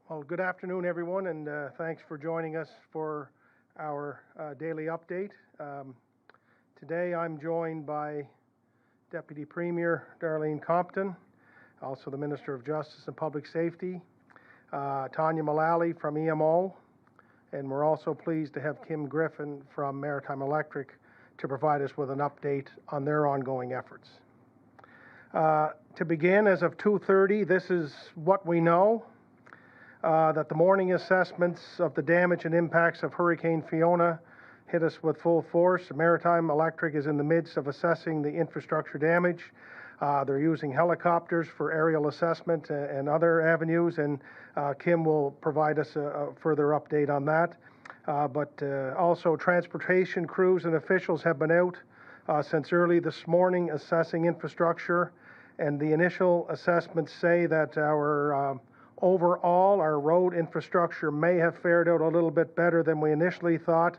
Well, good afternoon, everyone, and thanks for joining us for our daily update. Today I'm joined by Deputy Premier Darlene Compton, also the Minister of Justice and Public Safety, Tanya Mullally from EMO, and we're also pleased to have Kim Griffin from Maritime Electric to provide us with an update on their ongoing efforts. To begin, as of 2:30, this is what we know. That the morning assessments of the damage and impacts of Hurricane Fiona hit us with full force. Maritime Electric is in the midst of assessing the infrastructure damage. They're using helicopters for aerial assessment and other avenues, and Kim will provide us a further update on that. But also transportation crews and officials have been out since early this morning assessing infrastructure, and the initial assessments say that overall, our road infrastructure may have fared out a little bit better than we initially thought,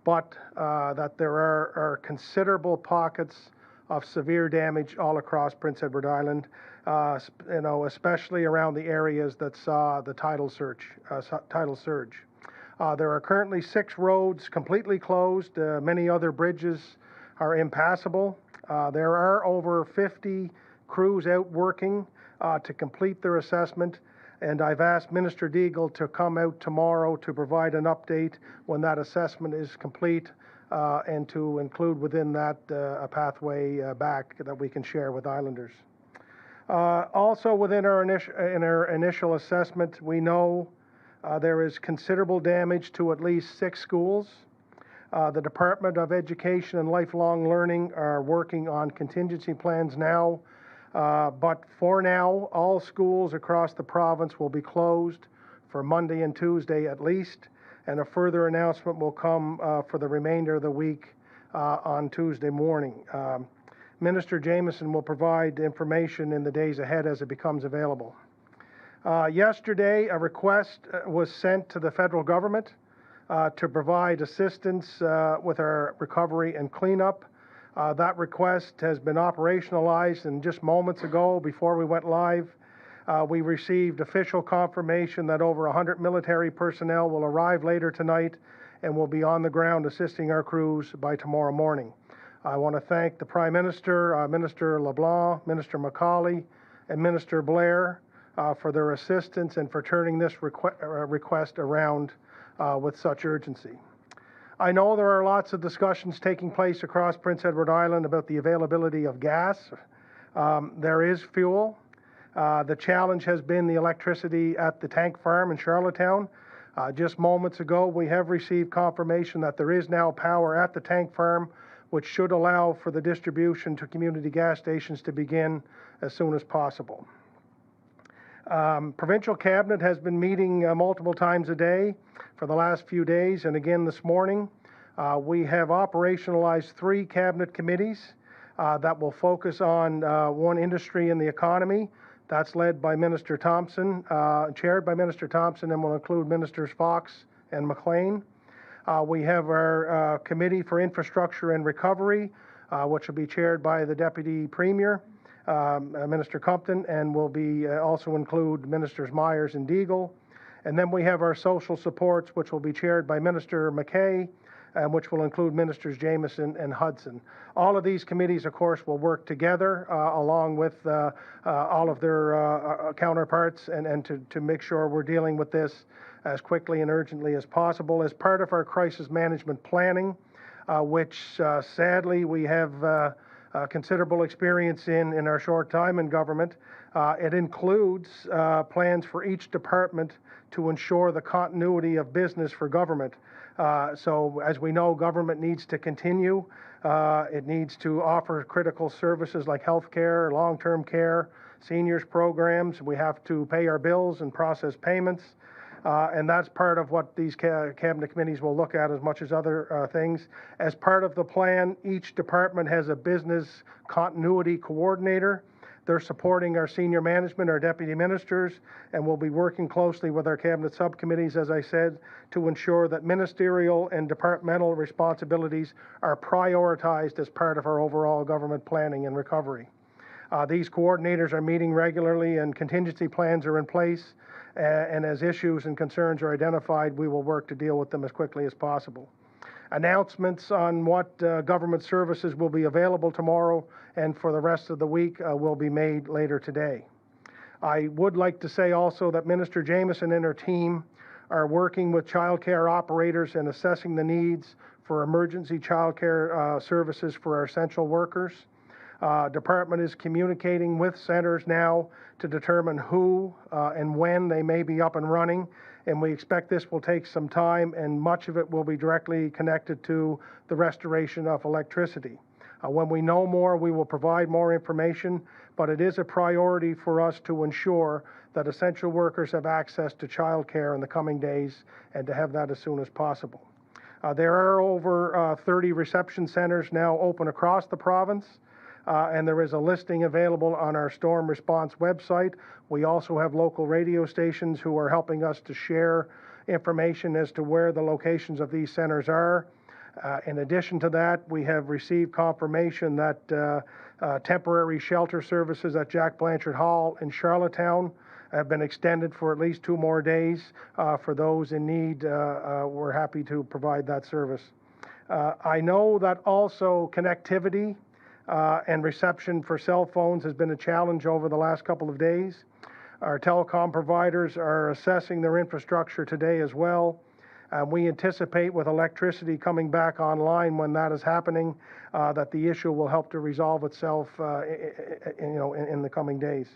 but that there are considerable pockets of severe damage all across Prince Edward Island, especially around the areas that saw the tidal surge. There are currently 6 roads completely closed. Many other bridges are impassable. There are over 50 crews out working to complete their assessment. And I've asked Minister Deagle to come out tomorrow to provide an update when that assessment is complete and to include within that a pathway back that we can share with Islanders. Also within our initial assessment, we know there is considerable damage to at least 6 schools. The Department of Education and Lifelong Learning are working on contingency plans now. But for now, all schools across the province will be closed for Monday and Tuesday at least, and a further announcement will come for the remainder of the week on Tuesday morning. Minister Jamieson will provide information in the days ahead as it becomes available. Yesterday, a request was sent to the federal government to provide assistance with our recovery and cleanup. That request has been operationalized, and just moments ago, before we went live, we received official confirmation that over 100 military personnel will arrive later tonight and will be on the ground assisting our crews by tomorrow morning. I want to thank the Prime Minister, Minister LeBlanc, Minister Macaulay, and Minister Blair for their assistance and for turning this request around with such urgency. I know there are lots of discussions taking place across Prince Edward Island about the availability of gas. There is fuel. The challenge has been the electricity at the tank farm in Charlottetown. Just moments ago, we have received confirmation that there is now power at the tank farm, which should allow for the distribution to community gas stations to begin as soon as possible. Provincial Cabinet has been meeting multiple times a day for the last few days, and again this morning. We have operationalized 3 cabinet committees that will focus on one industry in the economy. That's led by Minister Thompson, chaired by Minister Thompson, and will include Ministers Fox and McLean. We have our Committee for Infrastructure and Recovery, which will be chaired by the Deputy Premier, Minister Compton, and will be also include Ministers Myers and Deagle. And then we have our social supports, which will be chaired by Minister McKay, which will include Ministers Jamieson and Hudson. All of these committees, of course, will work together along with all of their counterparts and to make sure we're dealing with this as quickly and urgently as possible. As part of our crisis management planning, which sadly we have considerable experience in our short time in government. It includes plans for each department to ensure the continuity of business for government. So as we know, government needs to continue. It needs to offer critical services like healthcare, long-term care, seniors programs. We have to pay our bills and process payments. And that's part of what these cabinet committees will look at as much as other things. As part of the plan, each department has a business continuity coordinator. They're supporting our senior management, our deputy ministers, and we'll be working closely with our cabinet subcommittees, as I said, to ensure that ministerial and departmental responsibilities are prioritized as part of our overall government planning and recovery. These coordinators are meeting regularly and contingency plans are in place. And as issues and concerns are identified, we will work to deal with them as quickly as possible. Announcements on what government services will be available tomorrow and for the rest of the week will be made later today. I would like to say also that Minister Jamieson and her team are working with childcare operators and assessing the needs for emergency childcare services for our essential workers. Department is communicating with centers now to determine who and when they may be up and running, and we expect this will take some time, and much of it will be directly connected to the restoration of electricity. When we know more, we will provide more information, but it is a priority for us to ensure that essential workers have access to childcare in the coming days and to have that as soon as possible. There are over 30 reception centers now open across the province. And there is a listing available on our storm response website. We also have local radio stations who are helping us to share information as to where the locations of these centers are. In addition to that, we have received confirmation that temporary shelter services at Jack Blanchard Hall in Charlottetown have been extended for at least 2 more days. For those in need, we're happy to provide that service. I know that also connectivity and reception for cell phones has been a challenge over the last couple of days. Our telecom providers are assessing their infrastructure today as well. We anticipate with electricity coming back online when that is happening, that the issue will help to resolve itself in the coming days.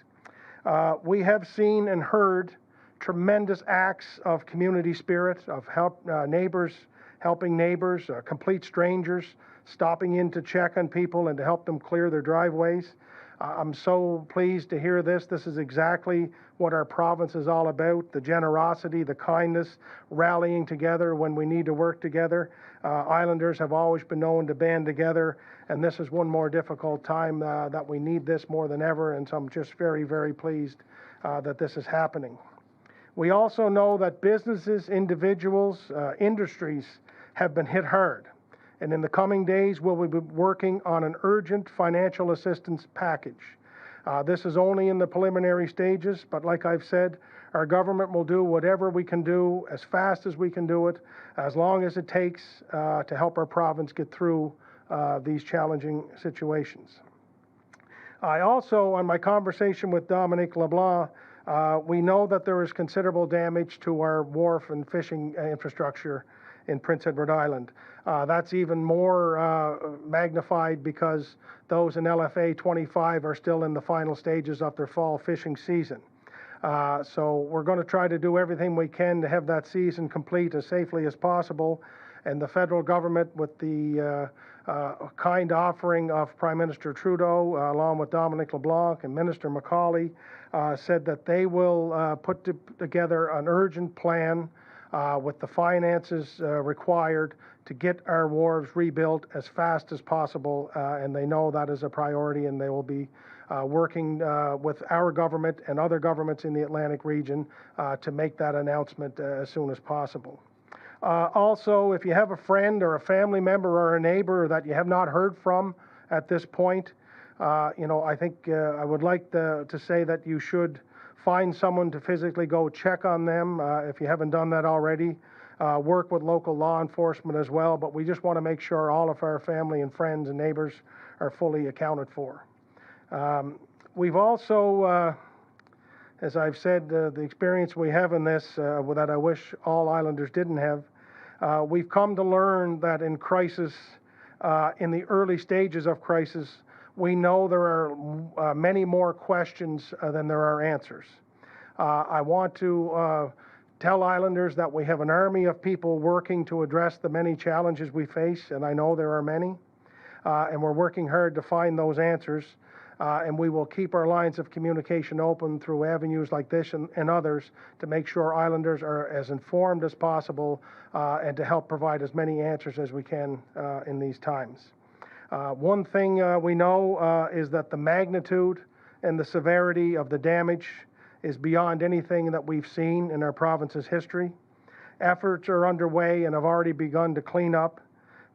We have seen and heard tremendous acts of community spirit, of neighbors helping neighbors, complete strangers, stopping in to check on people and to help them clear their driveways. I'm so pleased to hear this. This is exactly what our province is all about, the generosity, the kindness, rallying together when we need to work together. Islanders have always been known to band together, and this is one more difficult time that we need this more than ever, and so I'm just very, very pleased that this is happening. We also know that businesses, individuals, industries have been hit hard. And in the coming days, we'll be working on an urgent financial assistance package. This is only in the preliminary stages, but like I've said, our government will do whatever we can do as fast as we can do it, as long as it takes to help our province get through these challenging situations. I also, on my conversation with Dominique LeBlanc, we know that there is considerable damage to our wharf and fishing infrastructure in Prince Edward Island. That's even more magnified because those in LFA 25 are still in the final stages of their fall fishing season. So we're going to try to do everything we can to have that season complete as safely as possible. And the federal government, with the kind offering of Prime Minister Trudeau, along with Dominique LeBlanc and Minister Macaulay, said that they will put together an urgent plan with the finances required to get our wharves rebuilt as fast as possible, and they know that is a priority, and they will be working with our government and other governments in the Atlantic region to make that announcement as soon as possible. Also, if you have a friend or a family member or a neighbor that you have not heard from at this point, I think I would like to say that you should find someone to physically go check on them if you haven't done that already. Work with local law enforcement as well, but we just want to make sure all of our family and friends and neighbors are fully accounted for. We've also, as I've said, the experience we have in this that I wish all Islanders didn't have, we've come to learn that in crisis, in the early stages of crisis, we know there are many more questions than there are answers. I want to tell Islanders that we have an army of people working to address the many challenges we face, and I know there are many, and we're working hard to find those answers, and we will keep our lines of communication open through avenues like this and others to make sure Islanders are as informed as possible and to help provide as many answers as we can in these times. One thing we know is that the magnitude and the severity of the damage is beyond anything that we've seen in our province's history. Efforts are underway and have already begun to clean up,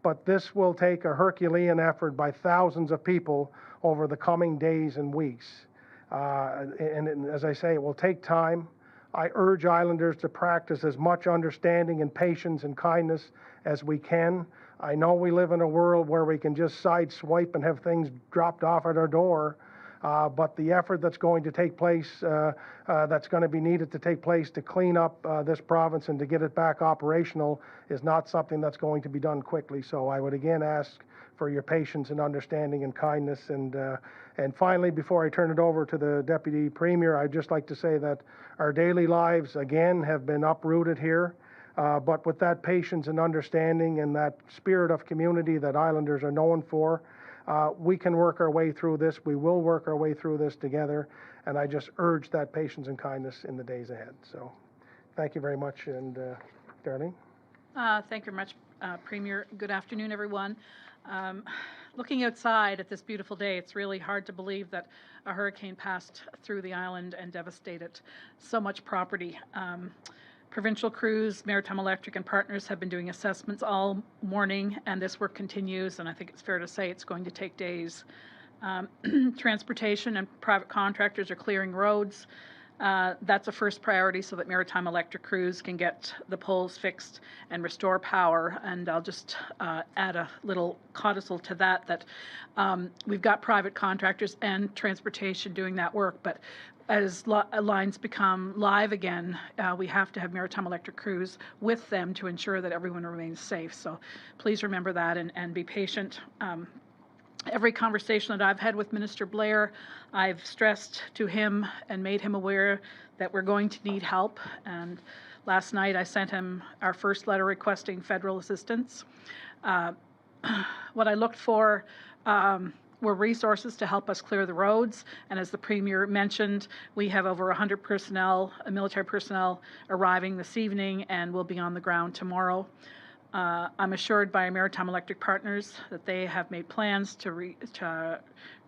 but this will take a Herculean effort by thousands of people over the coming days and weeks. And as I say, it will take time. I urge Islanders to practice as much understanding and patience and kindness as we can. I know we live in a world where we can just sideswipe and have things dropped off at our door, but the effort that's going to take place, that's going to be needed to take place to clean up this province and to get it back operational is not something that's going to be done quickly. So I would again ask for your patience and understanding and kindness. And finally, before I turn it over to the Deputy Premier, I'd just like to say that our daily lives again have been uprooted here. But with that patience and understanding and that spirit of community that Islanders are known for, we can work our way through this. We will work our way through this together. And I just urge that patience and kindness in the days ahead. So thank you very much. And Darlene? Thank you very much, Premier. Good afternoon, everyone. Looking outside at this beautiful day, it's really hard to believe that a hurricane passed through the island and devastated so much property. Provincial crews, Maritime Electric and partners have been doing assessments all morning, and this work continues, and I think it's fair to say it's going to take days. Transportation and private contractors are clearing roads. That's a first priority so that Maritime Electric crews can get the poles fixed and restore power. And I'll just add a little codicil to that we've got private contractors and transportation doing that work, but as lines become live again, we have to have Maritime Electric crews with them to ensure that everyone remains safe. So please remember that and be patient. Every conversation that I've had with Minister Blair, I've stressed to him and made him aware that we're going to need help. And last night I sent him our first letter requesting federal assistance. What I looked for were resources to help us clear the roads. And as the Premier mentioned, we have over 100 personnel, military personnel, arriving this evening and will be on the ground tomorrow. I'm assured by our Maritime Electric partners that they have made plans to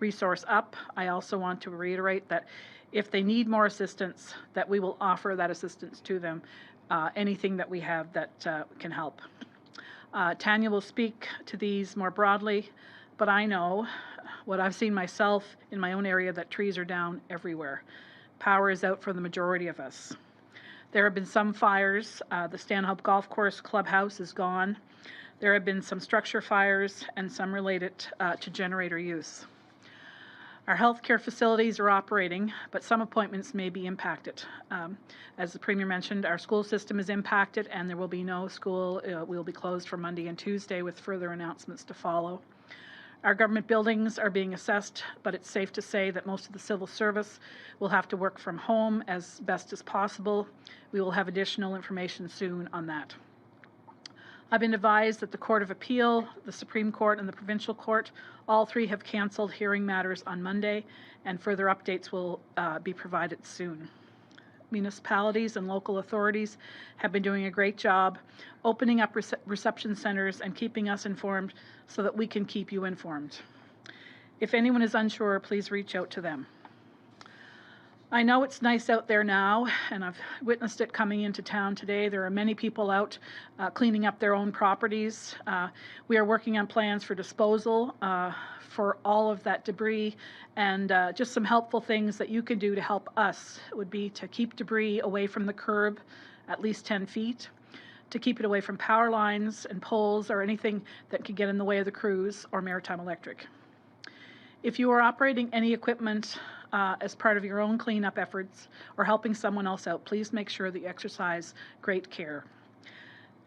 resource up. I also want to reiterate that if they need more assistance, that we will offer that assistance to them, anything that we have that can help. Tanya will speak to these more broadly, but I know what I've seen myself in my own area, that trees are down everywhere. Power is out for the majority of us. There have been some fires. The Stanhope Golf Course clubhouse is gone. There have been some structure fires and some related to generator use. Our healthcare facilities are operating, but some appointments may be impacted. As the Premier mentioned, our school system is impacted and there will be no school. We will be closed for Monday and Tuesday with further announcements to follow. Our government buildings are being assessed, but it's safe to say that most of the civil service will have to work from home as best as possible. We will have additional information soon on that. I've been advised that the Court of Appeal, the Supreme Court, and the Provincial Court, all three have cancelled hearing matters on Monday, and further updates will be provided soon. Municipalities and local authorities have been doing a great job opening up reception centers and keeping us informed so that we can keep you informed. If anyone is unsure, please reach out to them. I know it's nice out there now, and I've witnessed it coming into town today. There are many people out cleaning up their own properties. We are working on plans for disposal for all of that debris, and just some helpful things that you can do to help us would be to keep debris away from the curb at least 10 feet, to keep it away from power lines and poles or anything that could get in the way of the crews or Maritime Electric. If you are operating any equipment as part of your own cleanup efforts or helping someone else out, please make sure that you exercise great care.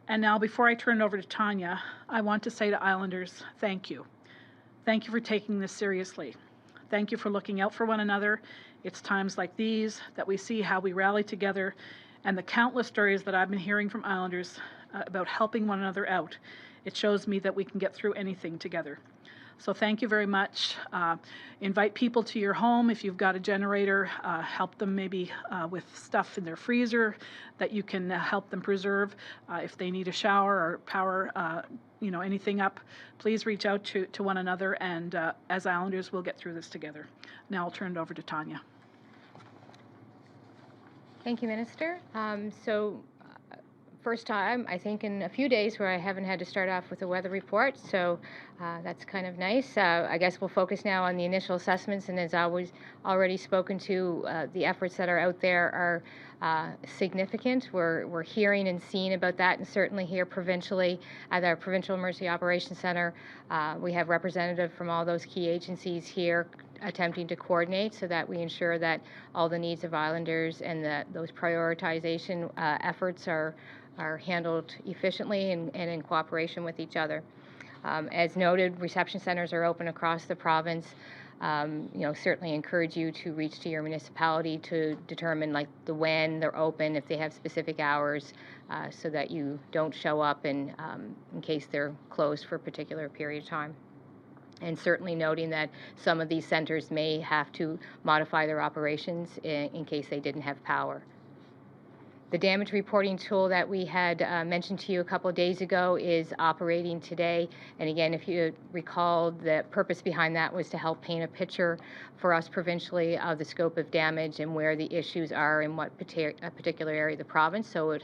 And now, before I turn it over to Tanya, I want to say to Islanders, thank you. Thank you for taking this seriously. Thank you for looking out for one another. It's times like these that we see how we rally together, and the countless stories that I've been hearing from Islanders about helping one another out. It shows me that we can get through anything together. So thank you very much. Invite people to your home. If you've got a generator, help them maybe with stuff in their freezer that you can help them preserve. If they need a shower or power, anything up, please reach out to one another, and as Islanders, we'll get through this together. Now I'll turn it over to Tanya. first time, I think, in a few days where I haven't had to start off with a weather report, so that's kind of nice. I guess we'll focus now on the initial assessments, and as always, already spoken to, the efforts that are out there are significant. We're hearing and seeing about that, and certainly here provincially at our Provincial Emergency Operations Center, we have representatives from all those key agencies here attempting to coordinate so that we ensure that all the needs of islanders and that those prioritization efforts are handled efficiently and in cooperation with each other. As noted, reception centers are open across the province. Certainly encourage you to reach to your municipality to determine like when they're open, if they have specific hours, so that you don't show up in case they're closed for a particular period of time. And certainly noting that some of these centers may have to modify their operations in case they didn't have power. The damage reporting tool that we had mentioned to you a couple of days ago is operating today. And again, if you recall, the purpose behind that was to help paint a picture for us provincially of the scope of damage and where the issues are in what particular area of the province. So it would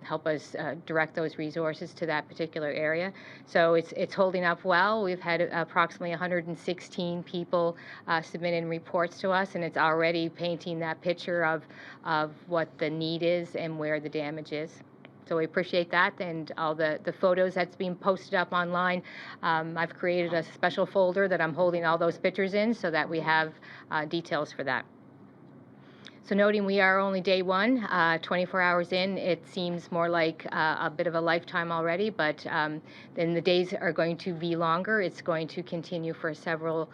help us direct those resources to that particular area. So it's holding up well. We've had approximately 116 people submit in reports to us, and it's already painting that picture of what the need is and where the damage is. So we appreciate that, and all the photos that's being posted up online. I've created a special folder that I'm holding all those pictures in so that we have details for that. So noting we are only day one, 24 hours in, it seems more like a bit of a lifetime already, but then the days are going to be longer. It's going to continue for several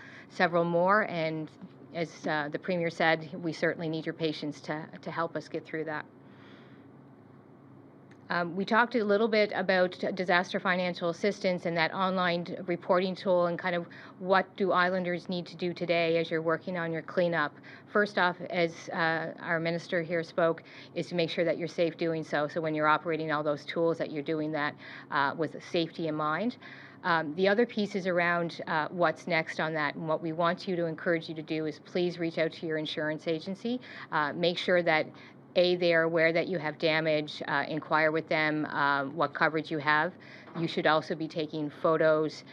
more, and as the Premier said, we certainly need your patience to help us get through that. We talked a little bit about disaster financial assistance and that online reporting tool and kind of what do islanders need to do today as you're working on your cleanup. First off, as our minister here spoke, is to make sure that you're safe doing so. So when you're operating all those tools that you're doing that with safety in mind. The other piece is around what's next on that, and what we want you to encourage you to do is please reach out to your insurance agency. Make sure that they are aware that you have damage, inquire with them what coverage you have. You should also be taking photos,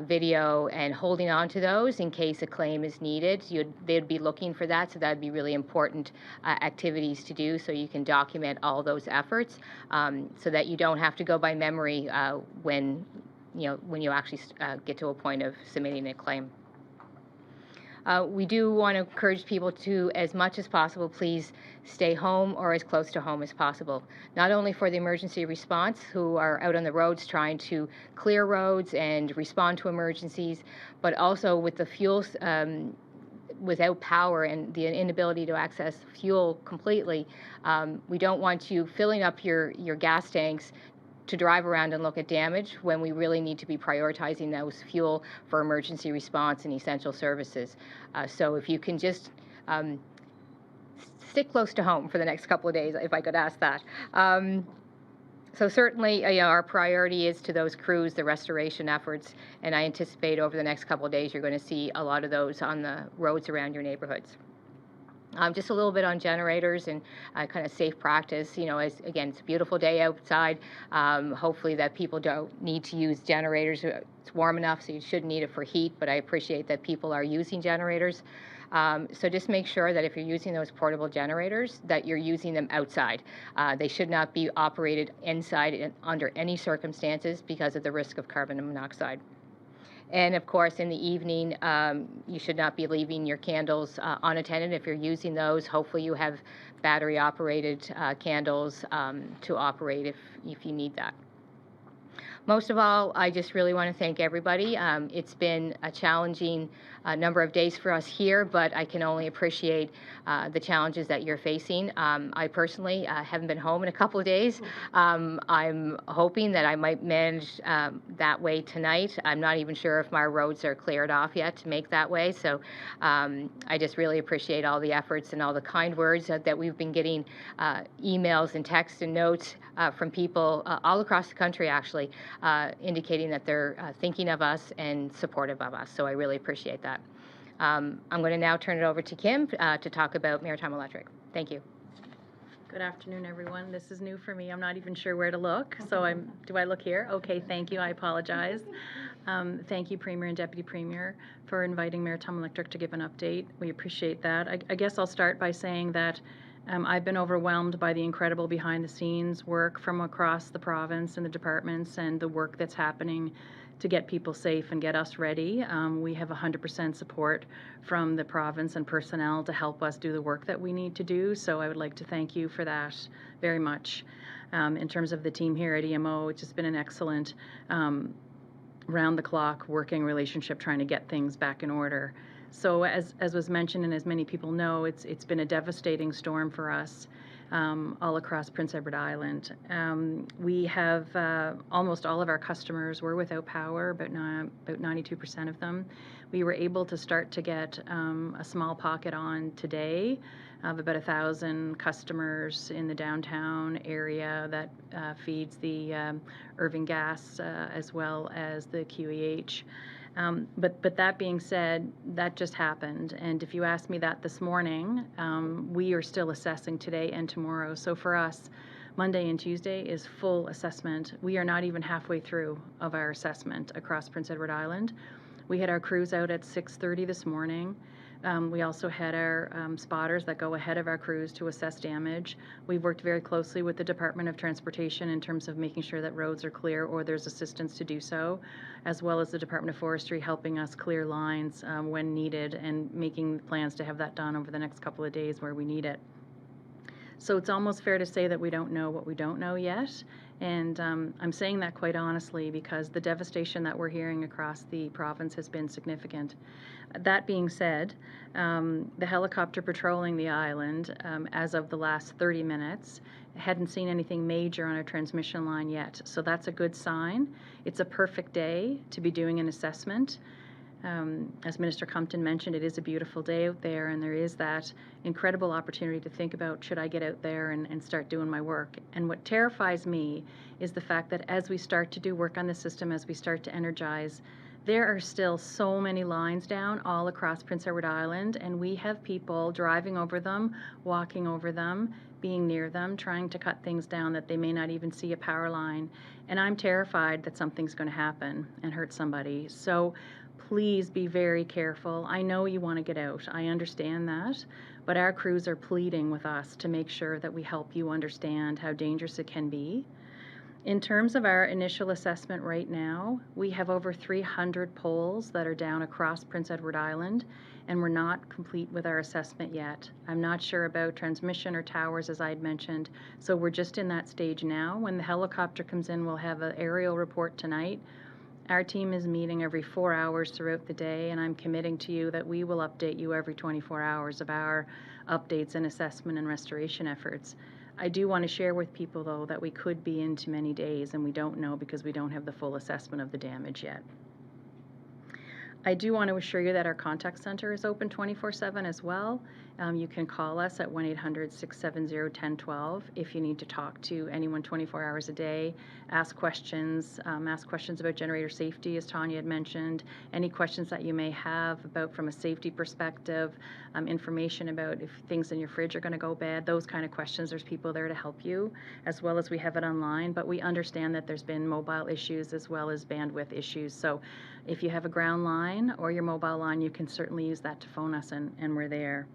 video, and holding on to those in case a claim is needed. They'd be looking for that, so that'd be really important activities to do so you can document all those efforts so that you don't have to go by memory when you actually get to a point of submitting a claim. We do want to encourage people to, as much as possible, please stay home or as close to home as possible. Not only for the emergency response, who are out on the roads trying to clear roads and respond to emergencies, but also with the fuels, without power and the inability to access fuel completely. We don't want you filling up your gas tanks to drive around and look at damage when we really need to be prioritizing those fuel for emergency response and essential services. So if you can just stick close to home for the next couple of days, if I could ask that. So certainly our priority is to those crews, the restoration efforts, and I anticipate over the next couple of days you're going to see a lot of those on the roads around your neighborhoods. Just a little bit on generators and kind of safe practice. As again, it's a beautiful day outside. Hopefully that people don't need to use generators. It's warm enough, so you shouldn't need it for heat, but I appreciate that people are using generators. So just make sure that if you're using those portable generators, that you're using them outside. They should not be operated inside under any circumstances because of the risk of carbon monoxide. And of course, in the evening, you should not be leaving your candles unattended. If you're using those, hopefully you have battery-operated candles to operate if you need that. Most of all, I just really want to thank everybody. It's been a challenging number of days for us here, but I can only appreciate the challenges that you're facing. I personally haven't been home in a couple of days. I'm hoping that I might manage that way tonight. I'm not even sure if my roads are cleared off yet to make that way. So I just really appreciate all the efforts and all the kind words that we've been getting, emails and texts and notes from people all across the country, actually, indicating that they're thinking of us and supportive of us. So I really appreciate that. I'm going to now turn it over to Kim to talk about Maritime Electric. Thank you. Good afternoon, everyone. This is new for me. I'm not even sure where to look, so do I look here? Okay, thank you. I apologize. Thank you, Premier and Deputy Premier, for inviting Maritime Electric to give an update. We appreciate that. I guess I'll start by saying that I've been overwhelmed by the incredible behind-the-scenes work from across the province and the departments and the work that's happening to get people safe and get us ready. We have 100% support from the province and personnel to help us do the work that we need to do, so I would like to thank you for that very much. In terms of the team here at EMO, it's just been an excellent round-the-clock working relationship trying to get things back in order. So as was mentioned, and as many people know, it's been a devastating storm for us all across Prince Edward Island. We have almost all of our customers were without power, about 92% of them. We were able to start to get a small pocket on today of about 1,000 customers in the downtown area that feeds the Irving Gas as well as the QEH. But that being said, that just happened. And if you asked me that this morning, we are still assessing today and tomorrow. So for us, Monday and Tuesday is full assessment. We are not even halfway through of our assessment across Prince Edward Island. We had our crews out at 6:30 this morning. We also had our spotters that go ahead of our crews to assess damage. We've worked very closely with the Department of Transportation in terms of making sure that roads are clear or there's assistance to do so, as well as the Department of Forestry helping us clear lines when needed and making plans to have that done over the next couple of days where we need it. So it's almost fair to say that we don't know what we don't know yet. And I'm saying that quite honestly because the devastation that we're hearing across the province has been significant. That being said, the helicopter patrolling the island as of the last 30 minutes hadn't seen anything major on our transmission line yet. So that's a good sign. It's a perfect day to be doing an assessment. As Minister Compton mentioned, it is a beautiful day out there, and there is that incredible opportunity to think about, should I get out there and start doing my work? And what terrifies me is the fact that as we start to do work on the system, as we start to energize, there are still so many lines down all across Prince Edward Island, and we have people driving over them, walking over them, being near them, trying to cut things down that they may not even see a power line. And I'm terrified that something's going to happen and hurt somebody. So please be very careful. I know you want to get out. I understand that. But our crews are pleading with us to make sure that we help you understand how dangerous it can be. In terms of our initial assessment right now, we have over 300 poles that are down across Prince Edward Island, and we're not complete with our assessment yet. I'm not sure about transmission or towers, as I had mentioned, so we're just in that stage now. When the helicopter comes in, we'll have an aerial report tonight. Our team is meeting every 4 hours throughout the day, and I'm committing to you that we will update you every 24 hours of our updates and assessment and restoration efforts. I do want to share with people, though, that we could be into many days, and we don't know because we don't have the full assessment of the damage yet. I do want to assure you that our contact center is open 24/7 as well. You can call us at 1-800-670-1012 if you need to talk to anyone 24 hours a day, ask questions about generator safety, as Tanya had mentioned, any questions that you may have about from a safety perspective, information about if things in your fridge are going to go bad, those kind of questions. There's people there to help you, as well as we have it online, but we understand that there's been mobile issues as well as bandwidth issues. So if you have a ground line or your mobile line, you can certainly use that to phone us, and we're there.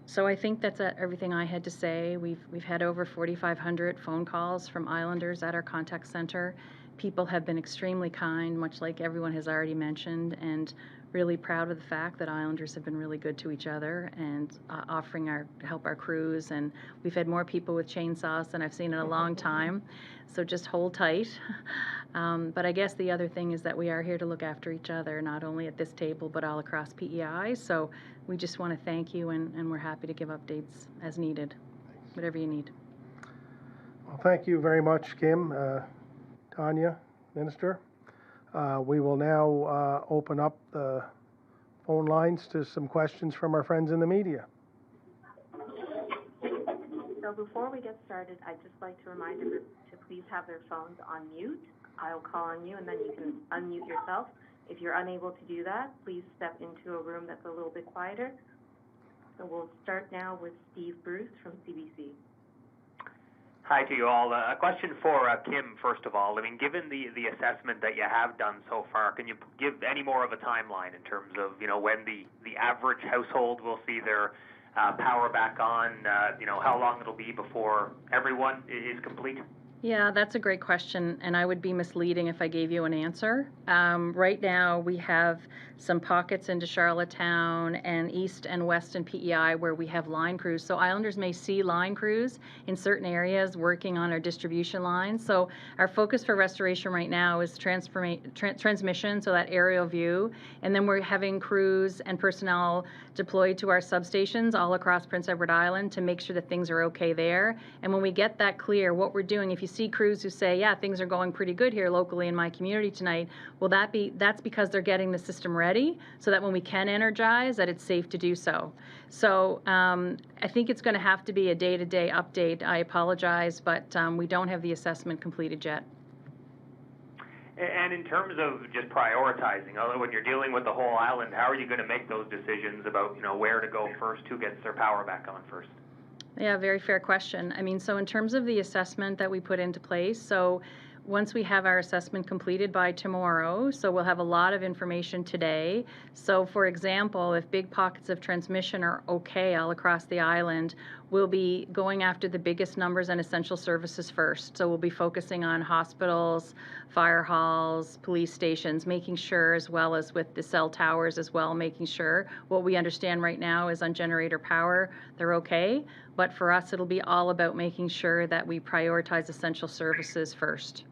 So I think that's everything I had to say. We've had over 4,500 phone calls from Islanders at our contact center. People have been extremely kind, much like everyone has already mentioned, and really proud of the fact that Islanders have been really good to each other and offering to help our crews. And we've had more people with chainsaws than I've seen in a long time. So just hold tight. But I guess the other thing is that we are here to look after each other, not only at this table, but all across P.E.I. So we just want to thank you, and we're happy to give updates as needed, whatever you need. Well, thank you very much, Kim, Tanya, Minister. We will now open up the phone lines to some questions from our friends in the media. So before we get started, I'd just like to remind everyone to please have their phones on mute. I'll call on you, and then you can unmute yourself. If you're unable to do that, please step into a room that's a little bit quieter. So we'll start now with Steve Bruce from CBC. Hi to you all. A question for Kim, first of all. I mean, given the assessment that you have done so far, can you give any more of a timeline in terms of, when the average household will see their power back on, how long it'll be before everyone is complete? Yeah, that's a great question, and I would be misleading if I gave you an answer. Right now, we have some pockets into Charlottetown and east and west in P.E.I. where we have line crews. So Islanders may see line crews in certain areas working on our distribution lines. So our focus for restoration right now is transmission, so that aerial view, and then we're having crews and personnel deployed to our substations all across Prince Edward Island to make sure that things are okay there. And when we get that clear, what we're doing, if you see crews who say, yeah, things are going pretty good here locally in my community tonight, well, that's because they're getting the system ready so that when we can energize, that it's safe to do so. So I think it's going to have to be a day-to-day update. I apologize, but we don't have the assessment completed yet. And in terms of just prioritizing, when you're dealing with the whole island, how are you going to make those decisions about, where to go first, who gets their power back on first? Yeah, very fair question. I mean, so in terms of the assessment that we put into place, so once we have our assessment completed by tomorrow, so we'll have a lot of information today. So for example, if big pockets of transmission are okay all across the island, we'll be going after the biggest numbers and essential services first. So we'll be focusing on hospitals, fire halls, police stations, making sure, as well as with the cell towers as well, making sure what we understand right now is on generator power, they're okay. But for us, it'll be all about making sure that we prioritize essential services first.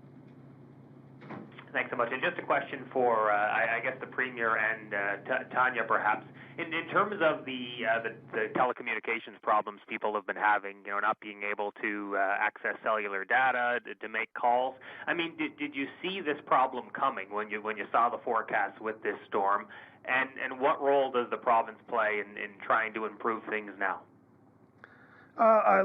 Thanks so much. And just a question for, I guess, the Premier and Tanya, perhaps. In terms of the telecommunications problems people have been having, not being able to access cellular data, to make calls. I mean, did you see this problem coming when you saw the forecast with this storm? And what role does the province play in trying to improve things now?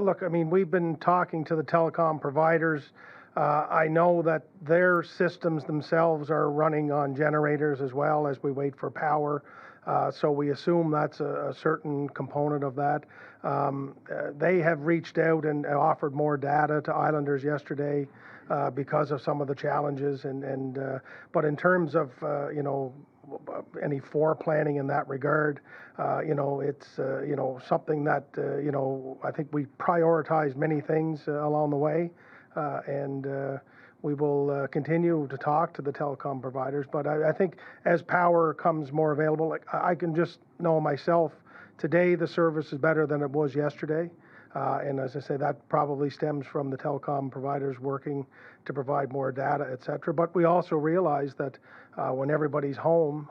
Look, I mean, we've been talking to the telecom providers. I know that their systems themselves are running on generators as well as we wait for power. So we assume that's a certain component of that. They have reached out and offered more data to Islanders yesterday because of some of the challenges. But in terms of, any foreplanning in that regard, it's, something that, I think we prioritize many things along the way. And we will continue to talk to the telecom providers. But I think as power comes more available, like I can just know myself, today the service is better than it was yesterday. And as I say, that probably stems from the telecom providers working to provide more data, et cetera. But we also realize that when everybody's home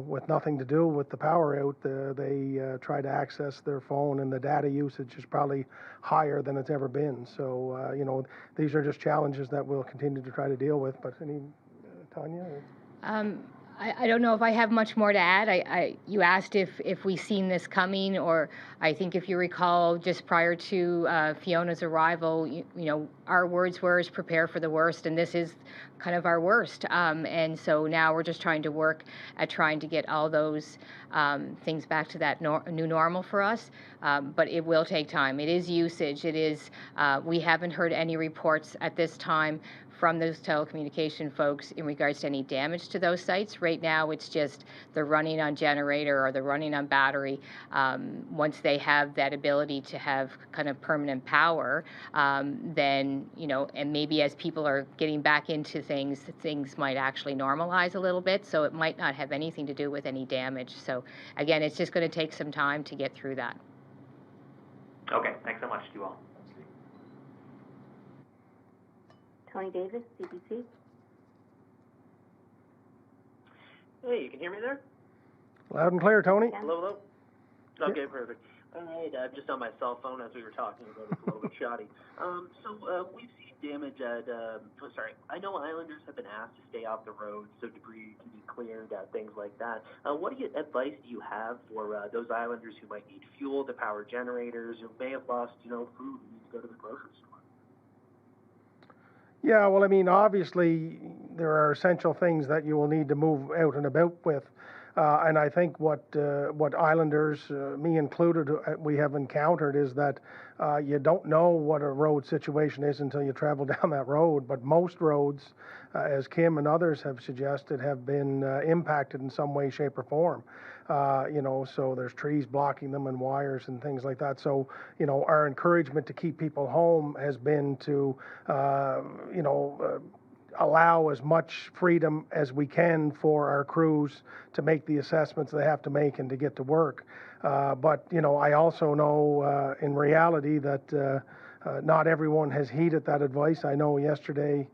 with nothing to do with the power out, they try to access their phone, and the data usage is probably higher than it's ever been. So, these are just challenges that we'll continue to try to deal with. But Tanya? I don't know if I have much more to add. You asked if we seen this coming, or I think if you recall, just prior to Fiona's arrival, our words were, prepare for the worst, and this is kind of our worst. And so now we're just trying to work at trying to get all those things back to that new normal for us. But it will take time. It is usage. It is, we haven't heard any reports at this time from those telecommunication folks in regards to any damage to those sites. Right now, it's just they're running on generator or they're running on battery. Once they have that ability to have kind of permanent power, then, and maybe as people are getting back into things might actually normalize a little bit. So it might not have anything to do with any damage. So again, it's just going to take some time to get through that. Okay, thanks so much to you all. Tony Davis, CBC. Hey, you can hear me there? Loud and clear, Tony. Yeah. Hello? Okay, perfect. All right, I'm just on my cell phone as we were talking about. It's a little bit shoddy. We've seen damage at, I know Islanders have been asked to stay off the road so debris can be cleared, things like that. What advice do you have for those Islanders who might need fuel to power generators, who may have lost, food and need to go to the grocery store? Yeah, well, I mean, obviously, there are essential things that you will need to move out and about with. And I think what islanders, me included, we have encountered is that you don't know what a road situation is until you travel down that road. But most roads, as Kim and others have suggested, have been impacted in some way, shape, or form. So there's trees blocking them and wires and things like that. So, our encouragement to keep people home has been to, allow as much freedom as we can for our crews to make the assessments they have to make and to get to work. But I also know in reality that not everyone has heeded that advice. I know yesterday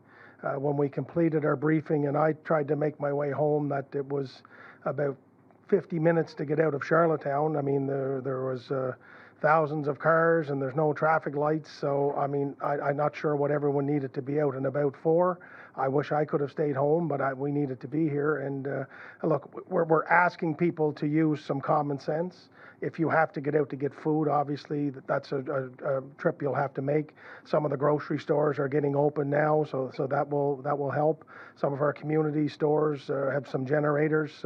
when we completed our briefing and I tried to make my way home, that it was about 50 minutes to get out of Charlottetown. I mean, there was thousands of cars and there's no traffic lights. So, I mean, I'm not sure what everyone needed to be out and about for. I wish I could have stayed home, but we needed to be here. And look, we're asking people to use some common sense. If you have to get out to get food, obviously that's a trip you'll have to make. Some of the grocery stores are getting open now, so that will help. Some of our community stores have some generators,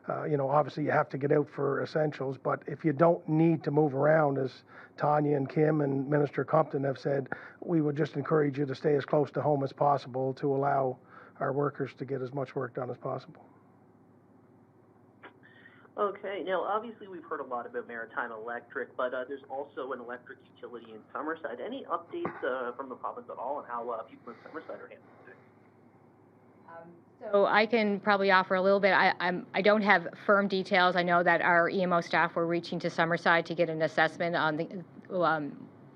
obviously you have to get out for essentials. But if you don't need to move around, as Tanya and Kim and Minister Compton have said, we would just encourage you to stay as close to home as possible to allow our workers to get as much work done as possible. Okay, now obviously we've heard a lot about Maritime Electric, but there's also an electric utility in Summerside. Any updates from the province at all on how people in Summerside are handling things? So I can probably offer a little bit. I don't have firm details. I know that our EMO staff were reaching to Summerside to get an assessment on the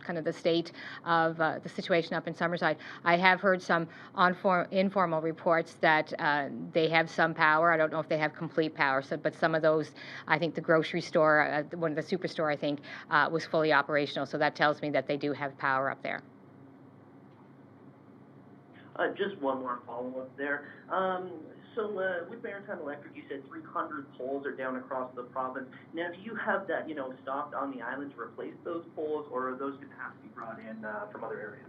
kind of the state of the situation up in Summerside. I have heard some informal reports that they have some power. I don't know if they have complete power, but some of those, I think the grocery store, one of the superstore, I think, was fully operational. So that tells me that they do have power up there. Just one more follow-up there. So with Maritime Electric, you said 300 poles are down across the province. Now, do you have that, stocked on the island to replace those poles, or are those going to have to be brought in from other areas?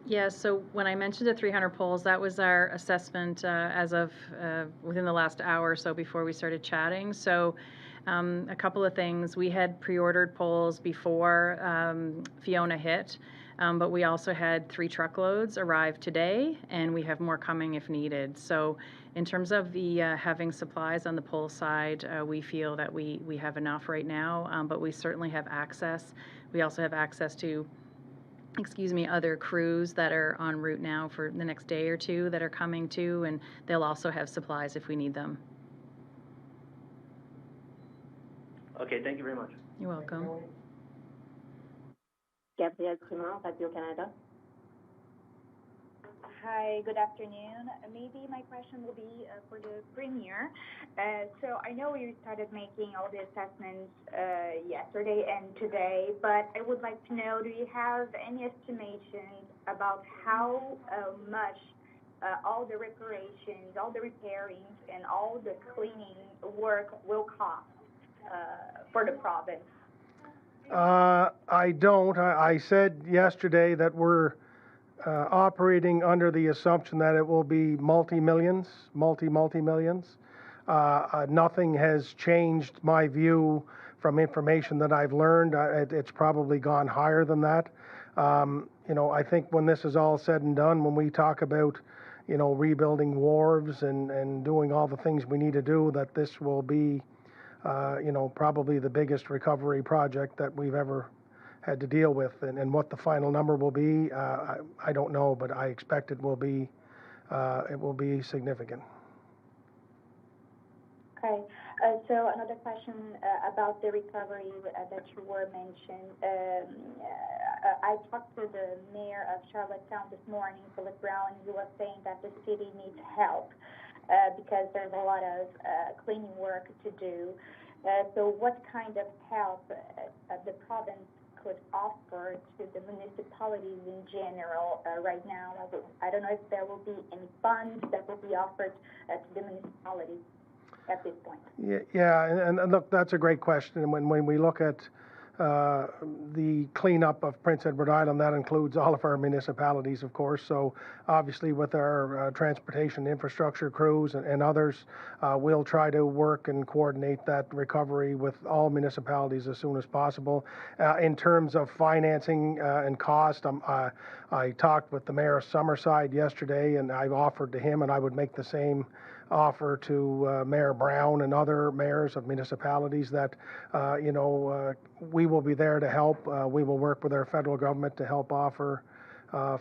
Yeah, so when I mentioned the 300 poles, that was our assessment as of within the last hour or so before we started chatting. So a couple of things. We had pre-ordered poles before Fiona hit. But we also had 3 truckloads arrive today, and we have more coming if needed. So in terms of the having supplies on the pole side, we feel that we have enough right now, but we certainly have access. We also have access to, other crews that are en route now for the next day or two that are coming too, and they'll also have supplies if we need them. Okay, thank you very much. You're welcome. Gabrielle Cremant, Radio-Canada. Hi, good afternoon. Maybe my question will be for the Premier. So I know you started making all the assessments yesterday and today, but I would like to know, do you have any estimations about how much all the reparations, all the repairings, and all the cleaning work will cost for the province? I don't. I said yesterday that we're operating under the assumption that it will be multi-millions. Nothing has changed my view from information that I've learned. It's probably gone higher than that. I think when this is all said and done, when we talk about, rebuilding wharves and doing all the things we need to do, that this will be probably the biggest recovery project that we've ever had to deal with. And what the final number will be, I don't know, but I expect it will be significant. Okay. So another question about the recovery that you were mentioned. I talked to the mayor of Charlottetown this morning, Philip Brown, and he was saying that the city needs help because there's a lot of cleaning work to do. So what kind of help the province could offer to the municipalities in general right now? I don't know if there will be any funds that will be offered to the municipalities at this point. Yeah, and look, that's a great question. And when we look at the cleanup of Prince Edward Island. That includes all of our municipalities, of course. So obviously with our transportation infrastructure crews and others, we'll try to work and coordinate that recovery with all municipalities as soon as possible. In terms of financing and cost, I talked with the Mayor of Summerside yesterday, and I've offered to him, and I would make the same offer to Mayor Brown and other mayors of municipalities that, we will be there to help. We will work with our federal government to help offer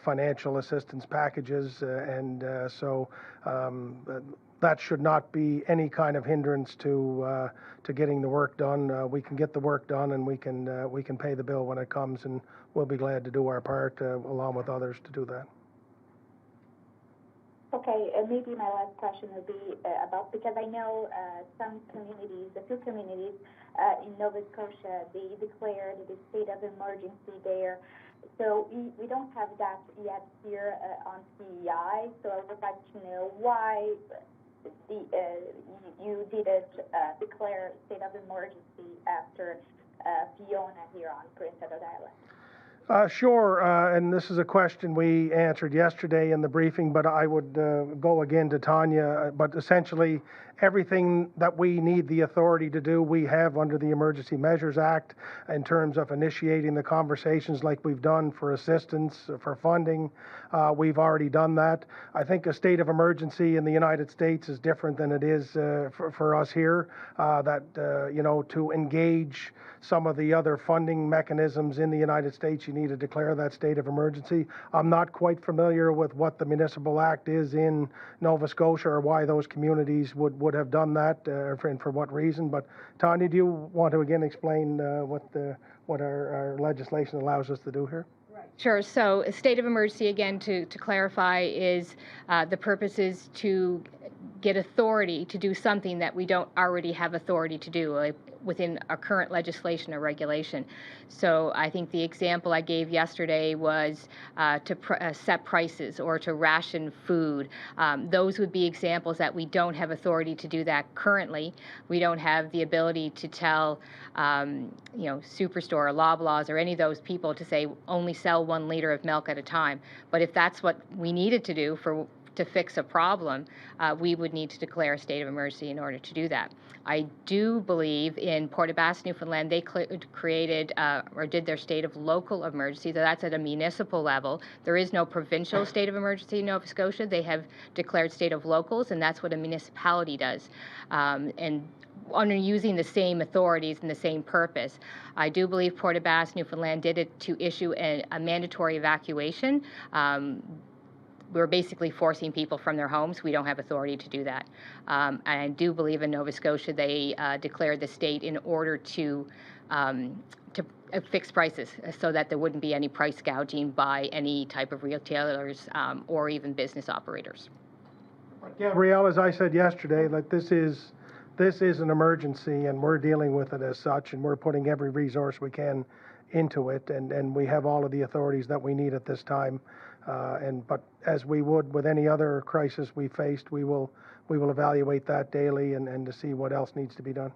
financial assistance packages, so that should not be any kind of hindrance to getting the work done. We can get the work done, and we can pay the bill when it comes, and we'll be glad to do our part along with others to do that. Okay, maybe my last question would be about, because I know some communities, a few communities in Nova Scotia, they declared the state of emergency there. So we don't have that yet here on P.E.I. So I would like to know why you didn't declare state of emergency after Fiona here on Prince Edward Island. Sure, and this is a question we answered yesterday in the briefing, but I would go again to Tanya. But essentially, everything that we need the authority to do, we have under the Emergency Measures Act in terms of initiating the conversations like we've done for assistance, for funding. We've already done that. I think a state of emergency in the United States is different than it is for us here, to engage some of the other funding mechanisms in the United States, you need to declare that state of emergency. I'm not quite familiar with what the Municipal Act is in Nova Scotia or why those communities would have done that and for what reason. But Tanya, do you want to again explain what our legislation allows us to do here? Sure. So a state of emergency, again, to clarify, is the purpose is to get authority to do something that we don't already have authority to do within our current legislation or regulation. So I think the example I gave yesterday was to set prices or to ration food. Those would be examples that we don't have authority to do that currently. We don't have the ability to tell, Superstore or Loblaws or any of those people to say only sell 1 liter of milk at a time. But if that's what we needed to do to fix a problem, we would need to declare a state of emergency in order to do that. I do believe in Port aux Basques, Newfoundland, they created or did their state of local emergency. So that's at a municipal level. There is no provincial state of emergency in Nova Scotia. They have declared state of locals, and that's what a municipality does. And under using the same authorities and the same purpose. I do believe Port aux Basques, Newfoundland did it to issue a mandatory evacuation. We're basically forcing people from their homes. We don't have authority to do that. And I do believe in Nova Scotia they declared the state in order to fix prices so that there wouldn't be any price gouging by any type of retailers or even business operators. Gabrielle, as I said yesterday, this is an emergency, and we're dealing with it as such, and we're putting every resource we can into it, and we have all of the authorities that we need at this time. But as we would with any other crisis we faced, we will evaluate that daily and to see what else needs to be done.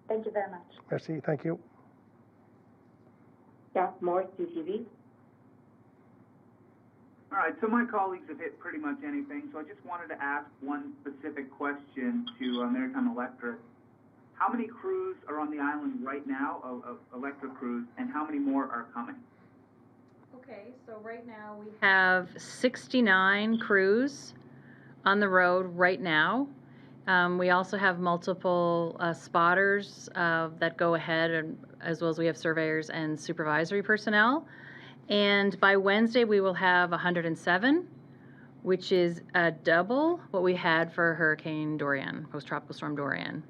Thank you very much. Merci, thank you. Jeff Moore, CTV. All right, so my colleagues have hit pretty much anything, so I just wanted to ask one specific question to Maritime Electric. How many crews are on the island right now of electric crews, and how many more are coming? Okay, so right now we have 69 crews on the road right now. We also have multiple spotters that go ahead, and as well as we have surveyors and supervisory personnel. And by Wednesday, we will have 107, which is double what we had for Hurricane Dorian, post-tropical storm Dorian.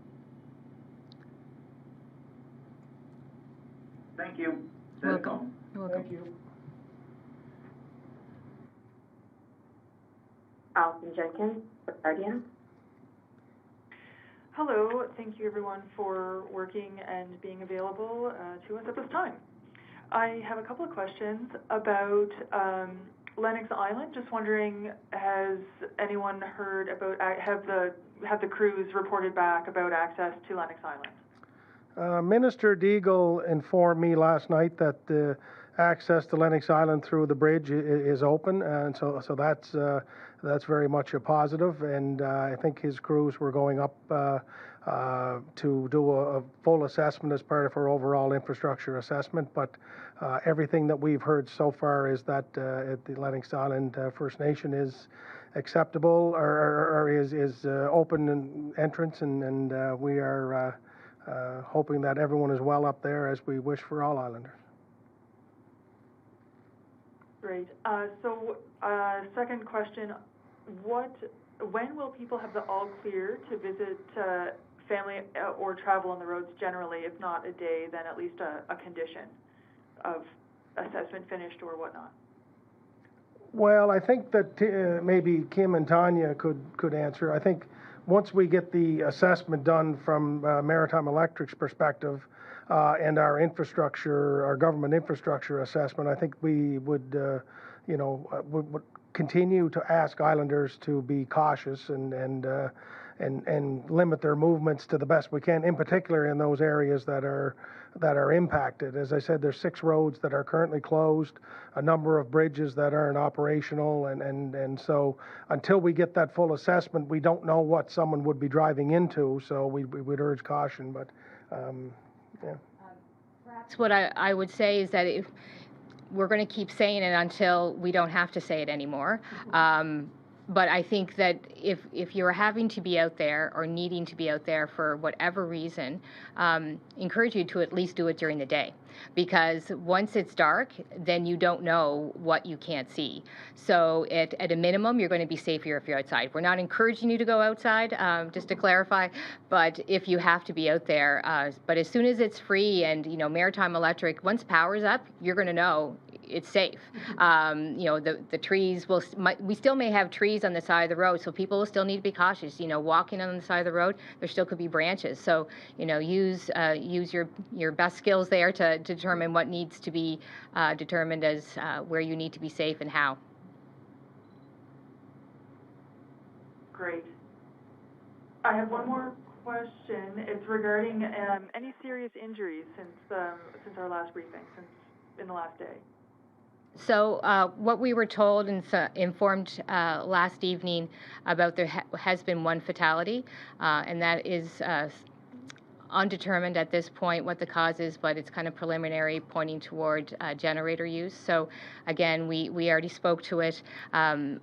Thank you. Welcome. You're welcome. Thank you. Alison Jenkins, Guardian. Hello, thank you everyone for working and being available to us at this time. I have a couple of questions about Lennox Island. Just wondering, has anyone heard about, have the crews reported back about access to Lennox Island? Minister Deagle informed me last night that the access to Lennox Island through the bridge is open, and so that's very much a positive. And I think his crews were going up to do a full assessment as part of our overall infrastructure assessment. But everything that we've heard so far is that at the Lennox Island First Nation is acceptable or is open entrance, and we are hoping that everyone is well up there, as we wish for all islanders. Great. Second question, when will people have the all clear to visit family or travel on the roads generally? If not a day, then at least a condition of assessment finished or whatnot? Well, I think that maybe Kim and Tanya could answer. I think once we get the assessment done from Maritime Electric's perspective and our government infrastructure assessment, I think we would continue to ask islanders to be cautious and limit their movements to the best we can, in particular in those areas that are impacted. As I said, there's 6 roads that are currently closed, a number of bridges that aren't operational, and so until we get that full assessment, we don't know what someone would be driving into, so we would urge caution, but yeah. Perhaps what I would say is that if we're going to keep saying it until we don't have to say it anymore. But I think that if you're having to be out there or needing to be out there for whatever reason, encourage you to at least do it during the day. Because once it's dark, then you don't know what you can't see. So at a minimum, you're going to be safer if you're outside. We're not encouraging you to go outside, just to clarify, but if you have to be out there. But as soon as it's free and, Maritime Electric, once power's up, you're going to know it's safe. The trees we still may have trees on the side of the road, so people will still need to be cautious. Walking on the side of the road, there still could be branches. So, use your best skills there to determine what needs to be determined as where you need to be safe and how. Great. I have one more question. It's regarding any serious injuries since our last briefing, in the last day. So what we were told and informed last evening about there has been one fatality, and that is undetermined at this point what the cause is, but it's kind of preliminary, pointing toward generator use. So again, we already spoke to it.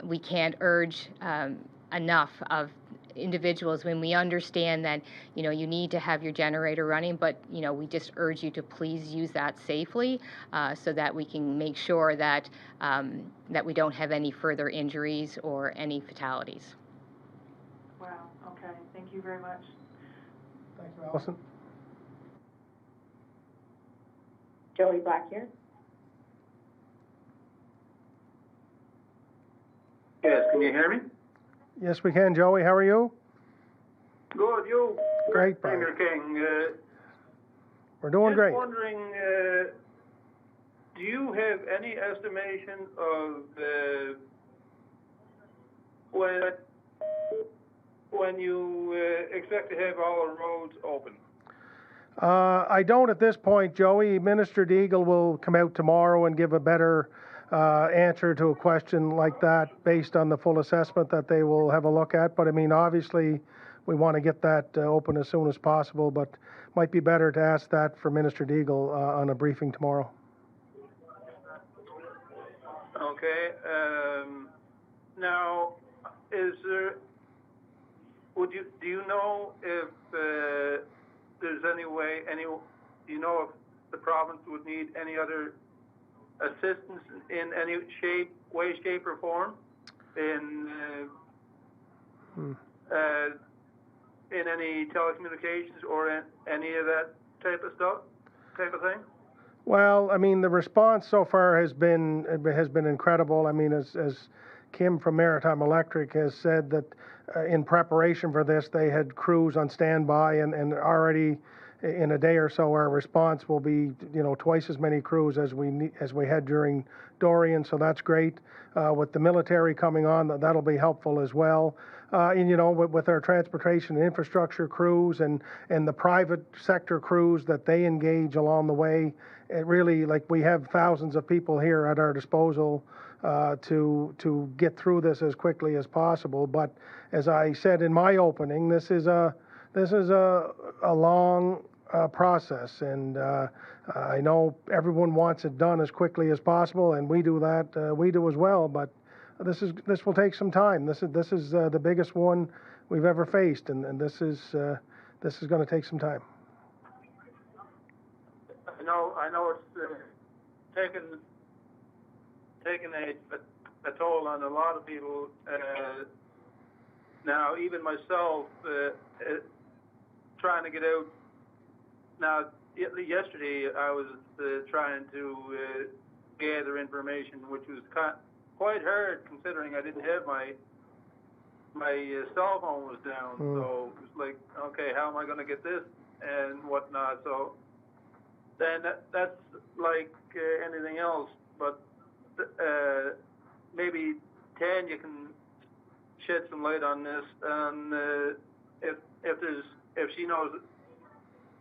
We can't urge enough of individuals when we understand that you need to have your generator running, but we just urge you to please use that safely so that we can make sure that that we don't have any further injuries or any fatalities. Wow. Okay. Thank you very much. Thank you, Allison. Joey Black here. Yes, can you hear me? Yes, we can, Joey. How are you? Good, you? Great, Premier King. We're doing great. Just wondering, do you have any estimation of when you expect to have all the roads open? I don't at this point, Joey. Minister Deagle will come out tomorrow and give a better answer to a question like that based on the full assessment that they will have a look at. But I mean, obviously, we want to get that open as soon as possible, but might be better to ask that for Minister Deagle on a briefing tomorrow. Okay. Now, do you know if there's any way, do you know if the province would need any other assistance in any way, shape, or form in any telecommunications or in any of that type of thing? Well, I mean, the response so far has been incredible. I mean, as Kim from Maritime Electric has said, that in preparation for this, they had crews on standby and already in a day or so, our response will be, twice as many crews as we had during Dorian. So that's great. With the military coming on, that'll be helpful as well. And with our transportation and infrastructure crews and the private sector crews that they engage along the way, it really, we have thousands of people here at our disposal to get through this as quickly as possible. But as I said in my opening, this is a long process, and I know everyone wants it done as quickly as possible, and we do that. We do as well, but this will take some time. This is the biggest one we've ever faced, and this is going to take some time. I know it's taken a toll on a lot of people. Now, even myself, trying to get out. Now, yesterday I was trying to gather information, which was quite hard considering I didn't have my cell phone was down. So it was like, okay, how am I going to get this and whatnot? So then that's like anything else, but maybe Tanya can shed some light on this, and if she knows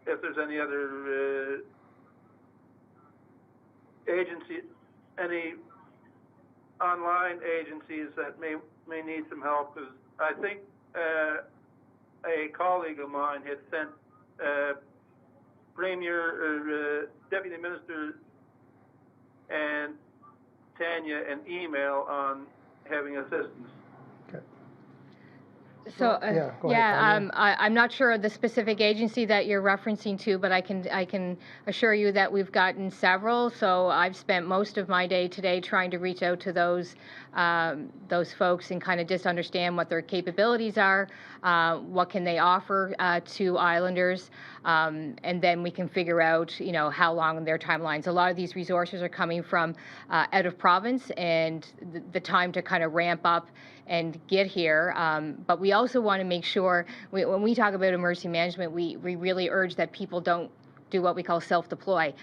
if there's any other agency, any online agencies that may need some help, because I think a colleague of mine had sent Premier or Deputy Minister and Tanya an email on having assistance. So, go ahead, I'm not sure of the specific agency that you're referencing to, but I can assure you that we've gotten several. So I've spent most of my day today trying to reach out to those folks and kind of just understand what their capabilities are, what can they offer to Islanders, and then we can figure out, how long their timelines. A lot of these resources are coming from out of province, and the time to kind of ramp up and get here. But we also want to make sure, when we talk about emergency management, we really urge that people don't do what we call self-deploy.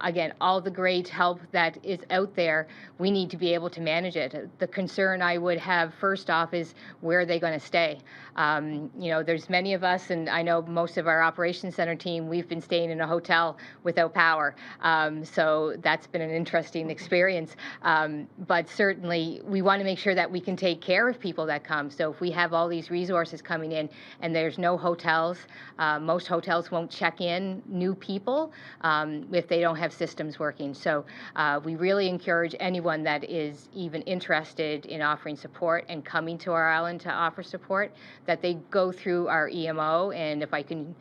Again, all the great help that is out there, we need to be able to manage it. The concern I would have first off is, where are they going to stay? There's many of us, and I know most of our operations center team, we've been staying in a hotel without power. So that's been an interesting experience. But certainly we want to make sure that we can take care of people that come. So if we have all these resources coming in and there's no hotels, most hotels won't check in new people if they don't have systems working. So we really encourage anyone that is even interested in offering support and coming to our island to offer support, that they go through our EMO, and if I can,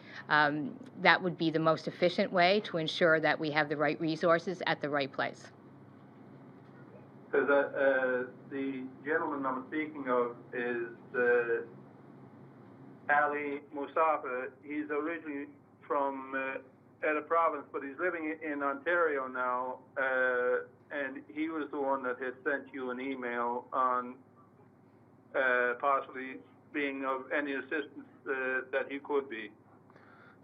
that would be the most efficient way to ensure that we have the right resources at the right place. Because the gentleman I'm speaking of is Ali Mustafa. He's originally from out of province, but he's living in Ontario now, and he was the one that had sent you an email on possibly being of any assistance that he could be.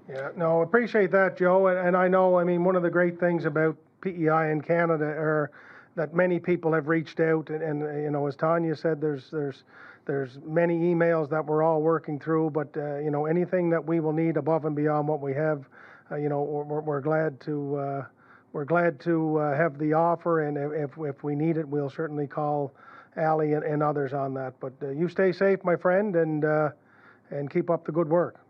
Yeah, no, appreciate that, Joe. And I know, one of the great things about P.E.I. in Canada are that many people have reached out, and as Tanya said, there's many emails that we're all working through, but anything that we will need above and beyond what we have, we're glad to have the offer, and if we need it, we'll certainly call Ali and others on that. But you stay safe, my friend, and keep up the good work.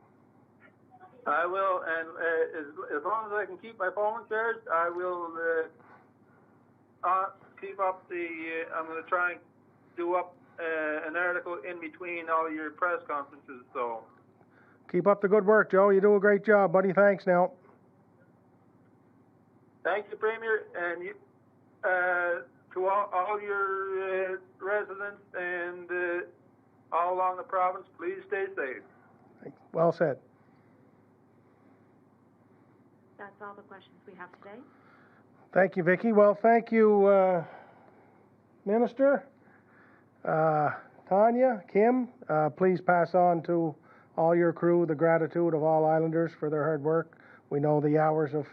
I will, and as long as I can keep my phone charged, I will keep up I'm going to try and do up an article in between all your press conferences. So keep up the good work, Joe. You do a great job, buddy. Thanks now. Thank you, Premier, and you, to all your residents and all along the province, please stay safe. Thanks. Well said. That's all the questions we have today. Thank you, Vicki. Well, thank you, Minister. Tanya, Kim, please pass on to all your crew the gratitude of all Islanders for their hard work. We know the hours of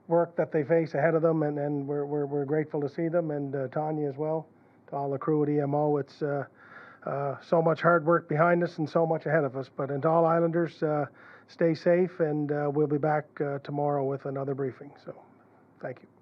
work that they face ahead of them, and we're grateful to see them, and Tanya as well, to all the crew at EMO. It's so much hard work behind us and so much ahead of us. But to all Islanders, stay safe, and we'll be back tomorrow with another briefing. So, thank you.